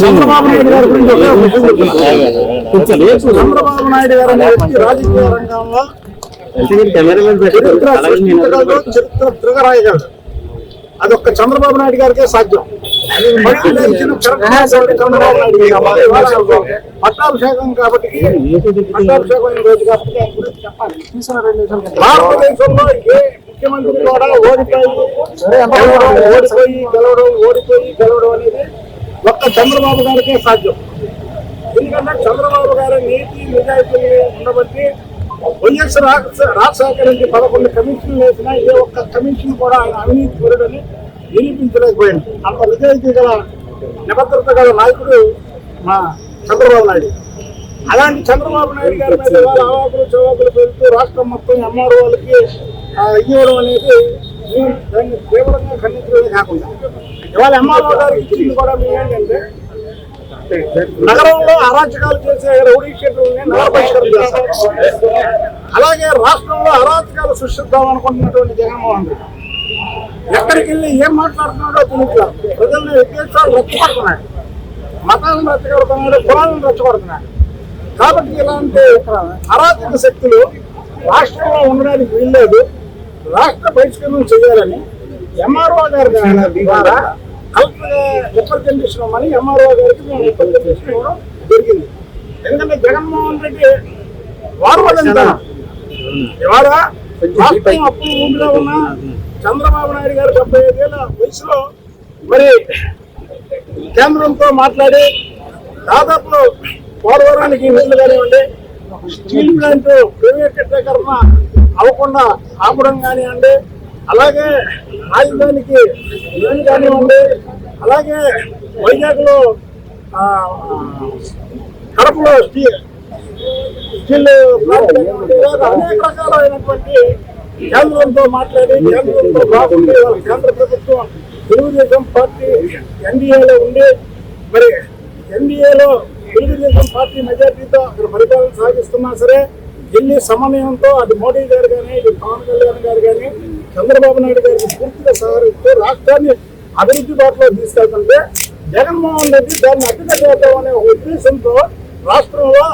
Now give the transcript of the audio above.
చంద్రబాబు నాయుడు గారి గురించి ఒకే ఒక విషయం చెప్తున్నా. చంద్రబాబు నాయుడు గారు అనే వ్యక్తి రాజకీయ రంగంలో చరిత్ర తిరగరాయగలడు. అది ఒక్క చంద్రబాబు నాయుడు గారికే సాధ్యం. పట్టాభిషేకం కాబట్టి పట్టాభిషేకం రోజు కాబట్టి ఆయన గురించి చెప్పాలి. భారతదేశంలో ఏ ముఖ్యమంత్రి కూడా ఓడిపోయి గెలవడం అనేది ఒక్క చంద్రబాబు గారికే సాధ్యం. ఎందుకంటే చంద్రబాబు గారి నీతి నిజాయితీలు ఉండబట్టి వైఎస్ రాజశేఖర రెడ్డి 11 కమిషన్లు వేసినా ఏ ఒక్క కమిషన్ కూడా ఆయన అవినీతి పరుడని నిరూపించలేకపోయింది. అంత నిజాయితీ గల నిబద్ధత గల నాయకుడు మా చంద్రబాబు నాయుడు. అలాంటి చంద్రబాబు నాయుడు గారి మీద అవాకులు చవాకులు పెడుతూ రాష్ట్రం మొత్తం ఎంఆర్ వాళ్ళకి ఇవ్వడం అనేది దాన్ని తీవ్రంగా ఖండించడమే కాకుండా ఇవాళ ఎంఆర్ఓ గారికి ఇచ్చింది కూడా మేము ఏంటంటే నగరంలో అరాచకాలు చేసే రౌడీ షీటర్లని నగరబహిష్కరణ చేస్తారు. అలాగే రాష్ట్రంలో అరాచకాలు సృష్టిద్దాం అనుకుంటున్నటువంటి జగన్మోహన్ రెడ్డి ఎక్కడికి వెళ్ళి ఏం మాట్లాడుతున్నాడో తెలియట్లేదు. ప్రజల్ని ఉద్దేశాలు రెచ్చగొడుతున్నాడు, మతాలను రెచ్చగొడుతున్నాడు, కులాలను రెచ్చగొడుతున్నాడు. కాబట్టి ఇలాంటి అరాచక శక్తులు రాష్ట్రంలో ఉండడానికి వీల్లేదు. రాష్ట్ర బహిష్కరణ చేయాలని ఎంఆర్ఓ గారి ద్వారా కలెక్టర్ రిప్రజెంటేషన్ ఇవ్వమని ఎంఆర్ఓ గారికి మేము రిప్రజెంటేషన్ ఇవ్వడం జరిగింది. ఎందుకంటే జగన్మోహన్ రెడ్డి వాడవాడంతా ఇవాళ రాష్ట్రం అప్పుల ఊపిలో ఉన్న చంద్రబాబు నాయుడు గారు 75 ఏళ్ల వయసులో మరి కేంద్రంతో మాట్లాడి దాదాపు పోలవరానికి నిధులు కానివ్వండి, స్టీల్ ప్లాంట్ ప్రైవేటీకరణ అవ్వకుండా ఆపడం కానివ్వండి, అలాగే రాజధానికి లోన్ కానివ్వండి, అలాగే వైజాగ్లో కడపలో స్టీల్ ప్లాంట్ అనేక రకాలైనటువంటి కేంద్రంతో మాట్లాడి కేంద్రంతో బాగుండి కేంద్ర ప్రభుత్వం తెలుగుదేశం పార్టీ ఎన్డీఏలో ఉండి మరి ఎన్డీఏలో తెలుగుదేశం పార్టీ మెజార్టీతో అక్కడ పరిపాలన సాగిస్తున్నా సరే ఢిల్లీ సమన్వయంతో అది మోడీ గారు కానీ ఇది పవన్ కళ్యాణ్ గారు కానీ చంద్రబాబు నాయుడు గారికి పూర్తిగా సహకరిస్తూ రాష్ట్రాన్ని అభివృద్ధి బాటలో తీసుకెళ్తుంటే జగన్మోహన్ రెడ్డి దాన్ని అడ్డుకట్టేద్దామనే ఉద్దేశంతో రాష్ట్రంలో